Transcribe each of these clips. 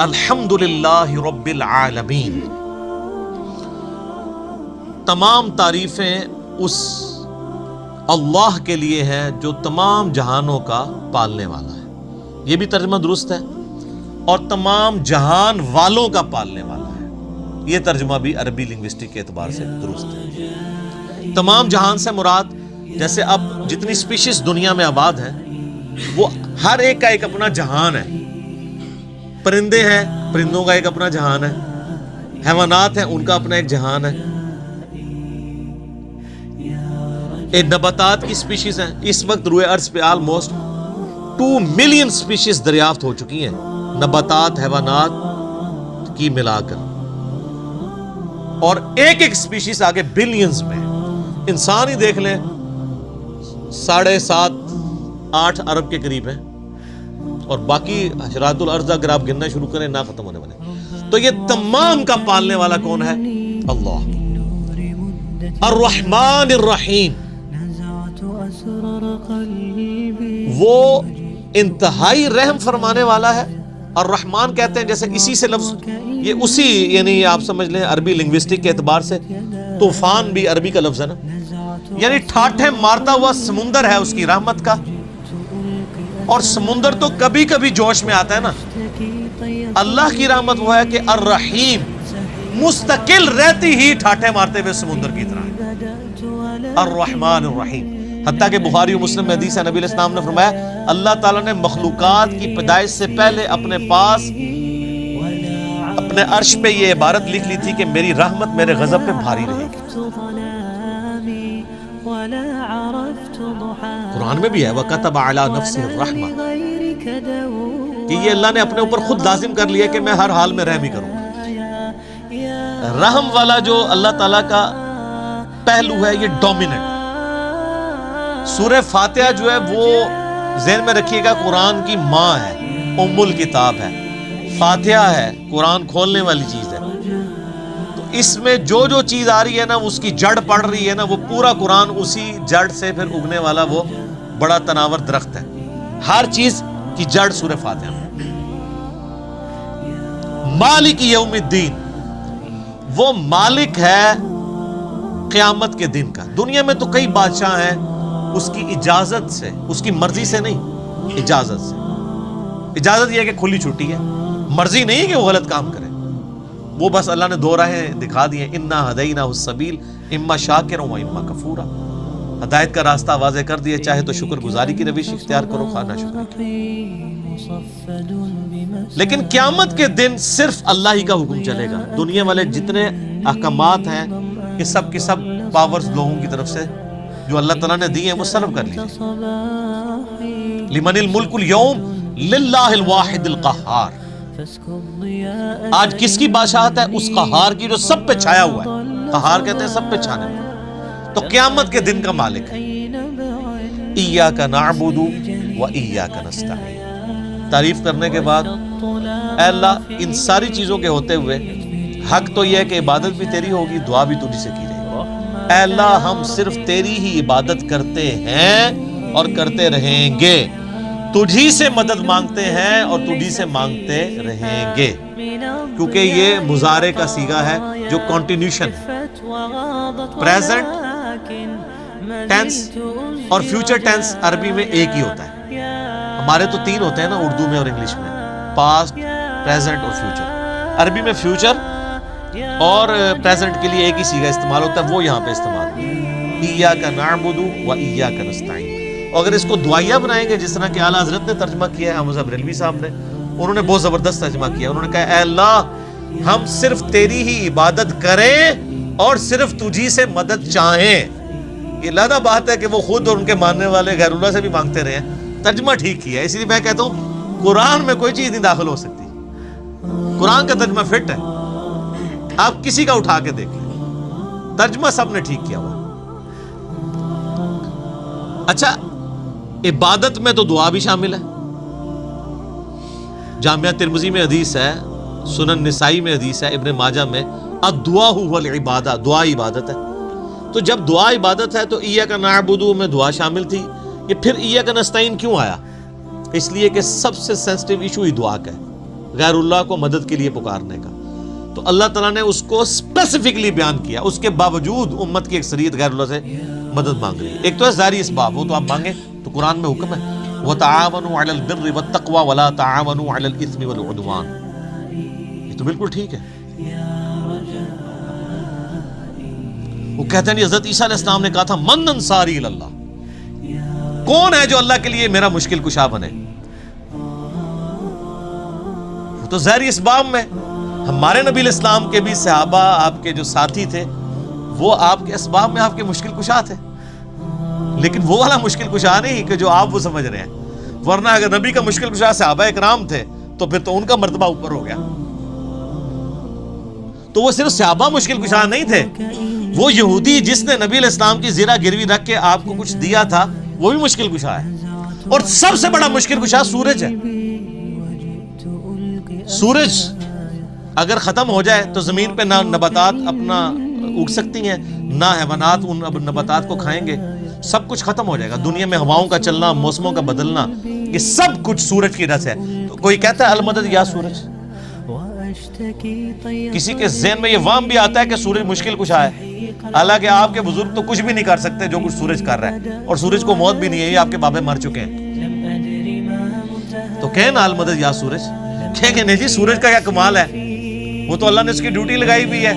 الحمدللہ رب العالمین، تمام تعریفیں اس اللہ کے لیے ہیں جو تمام جہانوں کا پالنے والا ہے، یہ بھی ترجمہ درست ہے، اور تمام جہان والوں کا پالنے والا ہے، یہ ترجمہ بھی عربی لنگوسٹک کے اعتبار سے درست ہے۔ تمام جہان سے مراد جیسے اب جتنی سپیشیز دنیا میں آباد ہیں وہ ہر ایک کا ایک اپنا جہان ہے، پرندے ہیں، پرندوں کا ایک اپنا جہان ہے، حیوانات ہیں، ان کا اپنا ایک جہان ہے، ایک نباتات کی سپیشیز ہیں۔ اس وقت روئے ارض پہ آلموسٹ 2 ملین سپیشیز دریافت ہو چکی ہیں، نباتات حیوانات کی ملا کر، اور ایک ایک سپیشیز آگے بلینز میں۔ انسان ہی دیکھ لیں 7.5-8 ارب کے قریب ہیں، اور باقی حشرات الارض اگر آپ گننا شروع کریں نہ ختم ہونے والے۔ تو یہ تمام کا پالنے والا کون ہے؟ اللہ، الرحمن الرحیم، وہ انتہائی رحم فرمانے والا ہے۔ الرحمن کہتے ہیں جیسے اسی سے لفظ، یہ اسی یعنی آپ سمجھ لیں عربی لنگوسٹک کے اعتبار سے طوفان بھی عربی کا لفظ ہے نا، یعنی ٹھاٹھے مارتا ہوا سمندر ہے اس کی رحمت کا، اور سمندر تو کبھی کبھی جوش میں آتا ہے نا، اللہ کی رحمت وہ ہے کہ الرحیم مستقل رہتی ہی ٹھاٹھے مارتے ہوئے سمندر کی طرح، الرحمن الرحیم۔ حتیٰ کہ بخاری و مسلم میں حدیث ہے، نبی علیہ السلام نے فرمایا اللہ تعالیٰ نے مخلوقات کی پیدائش سے پہلے اپنے پاس اپنے عرش پہ یہ عبارت لکھ لی تھی کہ میری رحمت میرے غضب پہ بھاری رہے گی۔ قرآن میں بھی ہے وَكَتَبَ عَلَى نَفْسِهِ الرَّحْمَةِ، کہ یہ اللہ نے اپنے اوپر خود لازم کر لیا کہ میں ہر حال میں رحم ہی کروں گا۔ رحم والا جو اللہ تعالیٰ کا پہلو ہے یہ ڈومیننٹ۔ سورہ فاتحہ جو ہے وہ ذہن میں رکھیے گا قرآن کی ماں ہے، ام الکتاب ہے، فاتحہ ہے، قرآن کھولنے والی چیز ہے۔ تو اس میں جو جو چیز آ رہی ہے نا اس کی جڑ پڑ رہی ہے نا، وہ پورا قرآن اسی جڑ سے پھر اگنے والا وہ بڑا تناور درخت ہے۔ ہر چیز کی جڑ سورہ فاتحہ میں۔ مالک یوم الدین، وہ مالک ہے قیامت کے دن کا۔ دنیا میں تو کئی بادشاہ ہیں، اس کی اجازت سے، اس کی مرضی سے نہیں، اجازت سے۔ اجازت یہ ہے کہ کھلی چھٹی ہے، مرضی نہیں ہے کہ وہ غلط کام کرے، وہ بس اللہ نے 2 راہیں دکھا دی ہیں، انا ہدیناہ السبیل اما شاکرا و اما کفورا۔ ہدایت کا راستہ واضح کر دیا، چاہے تو شکر گزاری کی روش اختیار کرو، خواہ نہ شکر کی۔ لیکن قیامت کے دن صرف اللہ ہی کا حکم چلے گا۔ دنیا والے جتنے احکامات ہیں یہ سب کی سب پاورز لوگوں کی طرف سے جو اللہ تعالیٰ نے دی ہیں وہ سلب کر لیجیے۔ لمن الملک اليوم للہ الواحد القہار، آج کس کی بادشاہت ہے؟ اس قہار کی جو سب پہ چھایا ہوا ہے۔ قہار کہتے ہیں سب پہ چھانے والا، تو قیامت کے دن کا مالک ہے۔ ایاک نعبد و ایاک نستعین، تعریف کرنے کے بعد اے اللہ ان ساری چیزوں کے ہوتے ہوئے حق تو یہ ہے کہ عبادت بھی تیری ہوگی، دعا بھی تجھ سے کی جائے گی۔ اے اللہ ہم صرف تیری ہی عبادت کرتے ہیں اور کرتے رہیں گے، تجھی سے مدد مانگتے ہیں اور تجھی سے مانگتے رہیں گے، کیونکہ یہ مضارع کا صیغہ ہے جو کنٹینیوشن ہے۔ پریزنٹ ٹینس اور فیوچر ٹینس عربی میں ایک ہی ہوتا ہے، ہمارے تو 3 ہوتے ہیں نا اردو میں اور انگلش میں، پاسٹ، پریزنٹ اور فیوچر۔ عربی میں فیوچر اور پریزنٹ کے لیے ایک ہی صیغہ استعمال ہوتا ہے، وہ یہاں پہ استعمال ہے، ایاک نعبد و ایاک نستعین۔ اگر اس کو دعائیہ بنائیں گے جس طرح کہ اعلیٰ حضرت نے ترجمہ کیا ہے، حمزہ بریلوی صاحب نے، انہوں نے بہت زبردست ترجمہ کیا۔ انہوں نے کہا اے اللہ ہم صرف تیری ہی عبادت کریں اور صرف تجھی سے مدد چاہیں۔ یہ لادہ بات ہے کہ وہ خود اور ان کے ماننے والے غیر اللہ سے بھی مانگتے رہے ہیں۔ ترجمہ ٹھیک کیا ہے، اس لیے میں کہتا ہوں قرآن میں کوئی چیز نہیں داخل ہو سکتی، قرآن کا ترجمہ فٹ ہے، آپ کسی کا اٹھا کے دیکھ لیں، ترجمہ سب نے ٹھیک کیا ہوا۔ اچھا عبادت میں تو دعا بھی شامل ہے، جامعہ ترمذی میں حدیث ہے، سنن نسائی میں حدیث ہے، ابن ماجہ میں الدعاء هو العبادہ، دعا عبادت ہے۔ تو جب دعا عبادت ہے تو ایاک نعبد میں دعا شامل تھی، یہ پھر ایاک نستعین کیوں آیا؟ اس لیے کہ سب سے سینسٹیو ایشو ہی دعا کا ہے۔ غیر اللہ کو مدد کے لیے پکارنے کا، تو اللہ تعالیٰ نے اس کو اسپیسیفکلی بیان کیا، اس کے باوجود امت کی اکثریت غیر اللہ سے مدد مانگ رہی ہے۔ ایک تو ہے ظاہری اسباب، وہ تو آپ مانگیں، تو قرآن میں حکم ہے وَتَعَاوَنُوا عَلَى الْبِرِّ وَالتَّقْوَى وَلَا تَعَاوَنُوا عَلَى الْإِثْمِ وَالْعُدْوَانِ، یہ تو بالکل ٹھیک ہے۔ وہ کہتے ہیں حضرت عیسیٰ علیہ السلام نے کہا تھا من انصاری اللہ، کون ہے جو اللہ کے لیے میرا مشکل کشا بنے؟ وہ تو ظاہری اسباب میں، ہمارے نبی علیہ السلام کے بھی صحابہ آپ کے جو ساتھی تھے وہ آپ کے اسباب میں آپ کے مشکل کشا تھے، لیکن وہ والا مشکل کشا نہیں کہ جو آپ وہ سمجھ رہے ہیں، ورنہ اگر نبی کا مشکل کشا صحابہ اکرام تھے تو پھر تو ان کا مرتبہ اوپر ہو گیا۔ تو وہ صرف صحابہ مشکل کشا نہیں تھے، وہ یہودی جس نے نبی علیہ السلام کی زیرہ گروی رکھ کے آپ کو کچھ دیا تھا وہ بھی مشکل کشا ہے، اور سب سے بڑا مشکل کشا سورج ہے۔ سورج اگر ختم ہو جائے تو زمین پہ نہ نباتات اپنا اگ سکتی ہیں، نہ حیوانات ان نباتات کو کھائیں گے، سب کچھ ختم ہو جائے گا۔ دنیا میں ہواؤں کا چلنا، موسموں کا بدلنا، یہ سب کچھ سورج کی وجہ سے ہے۔ تو کوئی کہتا ہے المدد یا سورج، کسی کے ذہن میں یہ وہم بھی آتا ہے کہ سورج مشکل کشا ہے، حالانکہ آپ کے بزرگ تو کچھ بھی نہیں کر سکتے جو کچھ سورج کر رہا ہے، اور سورج کو موت بھی نہیں ہے، یہ آپ کے بابے مر چکے ہیں۔ تو کہیں نا المدد یا سورج، کہیں کہ نہیں جی سورج کا کیا کمال ہے، وہ تو اللہ نے اس کی ڈیوٹی لگائی ہوئی ہے،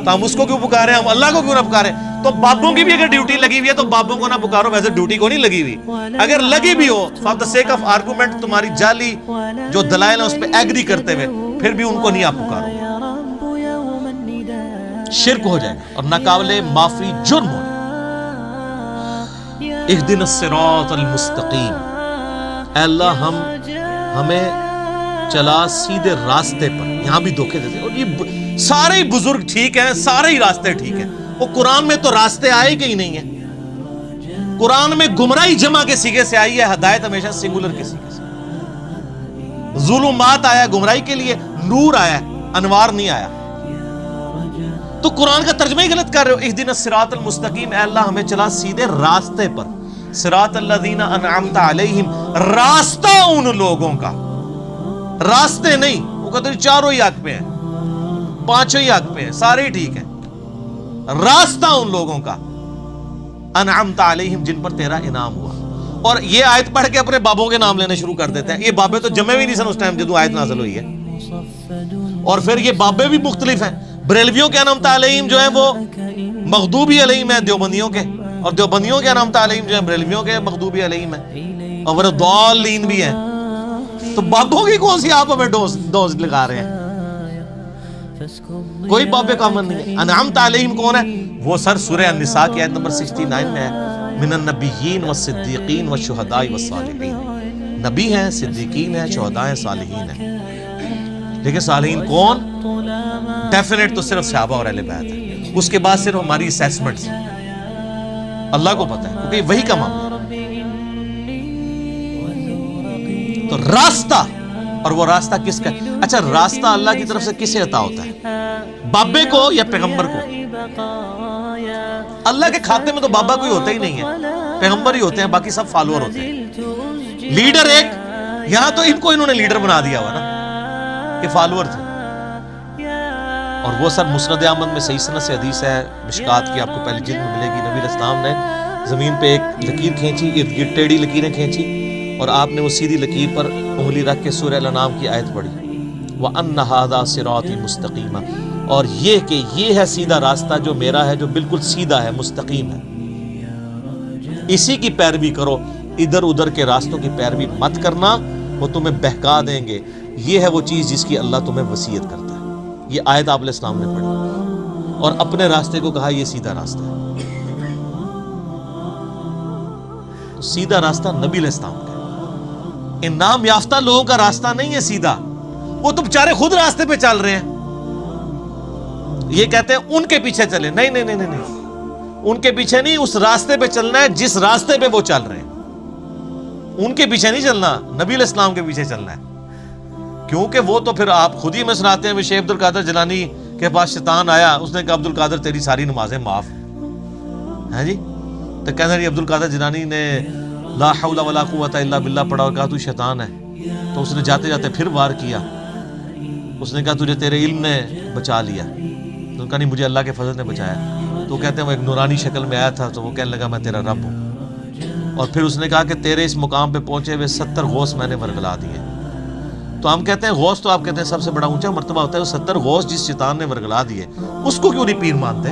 تو ہم اس کو کیوں پکارے، ہم اللہ کو کیوں نہ پکارے؟ تو بابوں کی بھی اگر ڈیوٹی لگی ہوئی ہے تو بابوں کو نہ پکارو، ویسے ڈیوٹی کو نہیں لگی ہوئی، اگر لگی بھی ہو for the sake of argument, تمہاری جعلی جو دلائل ہیں اس پہ ایگری کرتے ہوئے، پھر بھی ان کو نہیں آپ پکارو، شرک ہو جائے گا اور ناقابل معافی جرم ہو۔ اہدنا الصراط المستقیم، اے اللہ ہمیں چلا سیدھے راستے پر، یہاں بھی دھوکے دیتے، اور یہ سارے بزرگ ٹھیک ہیں، سارے ہی راستے ٹھیک ہیں، وہ قرآن میں تو راستے آئے کہ ہی نہیں ہیں، قرآن میں گمراہی جمع کے سیغے سے آئی ہے، ہدایت ہمیشہ سنگولر کے سیغے سے، ظلمات آیا گمراہی کے لیے، نور آیا انوار نہیں آیا، تو قرآن کا ترجمہ ہی غلط کر رہے ہو۔ اہدنا الصراط المستقیم، اے اللہ ہمیں چلا سیدھے راستے پر، صراط الذین انعمت علیہم، راستہ ان لوگوں کا، راستے نہیں، وہ کہتے ہیں چاروں ہی حق پہ ہیں، پانچوں ہی حق پہ ہیں، سارے ہی ٹھیک ہیں، راستہ ان لوگوں کا انعمت علیہم جن پر تیرا انعام ہوا۔ اور یہ آیت پڑھ کے اپنے بابوں کے نام لینے شروع کر دیتے ہیں، یہ بابے تو جمع بھی نہیں سن اس ٹائم جدو آیت نازل ہوئی ہے، اور پھر یہ بابے بھی مختلف ہیں، بریلویوں کے انعمت علیہم جو ہیں وہ مغضوبی علیہم ہیں دیوبندیوں کے، اور دیوبندیوں کے انعمت علیہم جو ہیں بریلویوں کے مغضوبی علیہم ہیں، اور وہ ضالین بھی ہیں، تو بابوں کی کون سی آپ ہمیں ڈوز لگا رہے ہیں؟ کوئی بابے کا امن نہیں ہے۔ انعمت علیہم کون ہے؟ وہ سر سورہ النساء کی آیت نمبر 69 میں ہے، من النبیین والصدیقین والشہداء والصالحین، نبی ہیں، صدیقین ہیں، شہداء ہیں، صالحین ہیں، لیکن صالحین کون؟ ڈیفینیٹ تو صرف صحابہ اور اہل بیت ہے، اس کے بعد صرف ہماری اسیسمنٹس، اللہ کو پتہ ہے کیونکہ وہی کا معاملہ۔ تو راستہ، اور وہ راستہ کس کا؟ اچھا راستہ اللہ کی طرف سے کسے عطا ہوتا ہے؟ بابے کو یا پیغمبر کو؟ اللہ کے کھاتے میں تو بابا کوئی ہوتا ہی نہیں ہے، پیغمبر ہی ہوتے ہیں، باقی سب فالوور ہوتے ہیں، لیڈر ایک، یہاں تو ان کو انہوں نے لیڈر بنا دیا ہوا نا، یہ فالوور تھے، اور وہ سر مسند احمد میں صحیح سند سے حدیث ہے، مشکات کی آپ کو پہلی جلد میں ملے گی، نبی علیہ السلام نے زمین پہ ایک لکیر کھینچی، ارد گرد ٹیڑھی لکیریں کھینچی، اور آپ نے وہ سیدھی لکیر پر انگلی رکھ کے سورہ الانعام کی آیت پڑھی، وَأَنَّ هَذَا صِرَاطِي مُسْتَقِيمًا، اور یہ کہ یہ ہے سیدھا راستہ جو میرا ہے، جو بالکل سیدھا ہے، مستقیم ہے، اسی کی پیروی کرو، ادھر ادھر کے راستوں کی پیروی مت کرنا، وہ تمہیں بہکا دیں گے، یہ ہے وہ چیز جس کی اللہ تمہیں وصیت کرتا ہے۔ یہ آیت آپ علیہ السلام نے پڑھی، اور اپنے راستے کو کہا یہ سیدھا راستہ ہے، سیدھا راستہ نبی علیہ السلام کا ہے، انعام یافتہ لوگوں کا راستہ نہیں ہے سیدھا، وہ تو بیچارے خود راستے پہ چل رہے ہیں، یہ کہتے ہیں ان کے پیچھے چلے، نہیں نہیں نہیں نہیں، ان کے پیچھے نہیں، اس راستے پہ چلنا ہے جس راستے پہ وہ چل رہے ہیں، ان کے پیچھے نہیں چلنا، نبی علیہ السلام کے پیچھے چلنا ہے، کیونکہ وہ تو پھر آپ خود ہی میں سناتے ہیں، شیخ عبد القادر جیلانی کے پاس شیطان آیا، اس نے کہا عبد القادر تیری ساری نمازیں معاف ہیں جی، تو کہنا جی عبد القادر جیلانی نے لا حول ولا قوت الا باللہ پڑھا اور کہا تو شیطان ہے، تو اس نے جاتے جاتے پھر وار کیا، اس نے کہا تجھے تیرے علم نے بچا لیا. تو کہا نہیں مجھے اللہ کے فضل نے بچایا. تو کہتے ہیں وہ ایک نورانی شکل میں آیا تھا تو وہ کہنے لگا میں تیرا رب ہوں. اور پھر اس نے کہا کہ تیرے اس مقام پہ پہنچے ہوئے 70 غوث میں نے ورگلا دیے. تو ہم کہتے ہیں غوث تو آپ کہتے ہیں سب سے بڑا اونچا مرتبہ ہوتا ہے, وہ 70 غوث جس شیطان نے ورگلا دیے اس کو کیوں نہیں پیر مانتے؟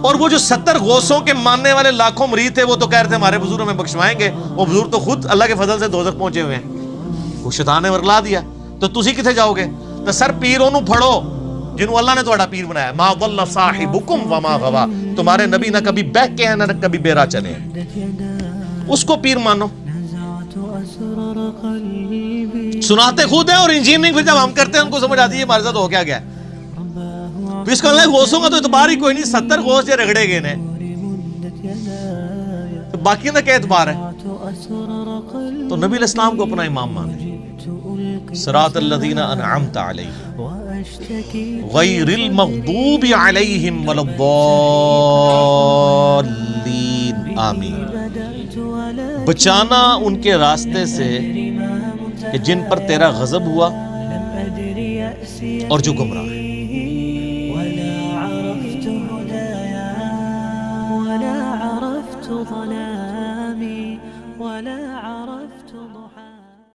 اور وہ جو 70 غوثوں کے ماننے والے لاکھوں مرید تھے وہ تو کہہ رہے تھے ہمارے بزرگ ہمیں بخشوائیں گے. وہ بزرگ تو خود اللہ کے فضل سے دوزخ پہنچے ہوئے ہیں, وہ شیطان نے ورگلا دیا. تو تسی کتنے جاؤ گے؟ تو سر پیروں نو پھڑو جنہوں اللہ نے تہاڈا پیر بنایا. ما ضل صاحبکم وما غوا, تمہارے نبی نہ کبھی بہکے ہیں نہ کبھی بے راہ چلے ہیں, اس کو پیر مانو. سناتے خود ہیں اور انجینئرنگ پھر جب ہم کرتے ہیں ان کو سمجھ آتی ہے ہمارے ساتھ ہو کیا گیا. اس کو اللہ غوثوں کا تو اعتبار ہی کوئی نہیں, 70 غوث جو رگڑے گئے نے, باقی کا کیا اعتبار ہے؟ تو نبی علیہ السلام کو اپنا امام مانے. صراط الذین انعمت علیہم غیر المغضوب علیہم ولا الضالین آمین. بچانا ان کے راستے سے کہ جن پر تیرا غضب ہوا اور جو گمراہ ہے.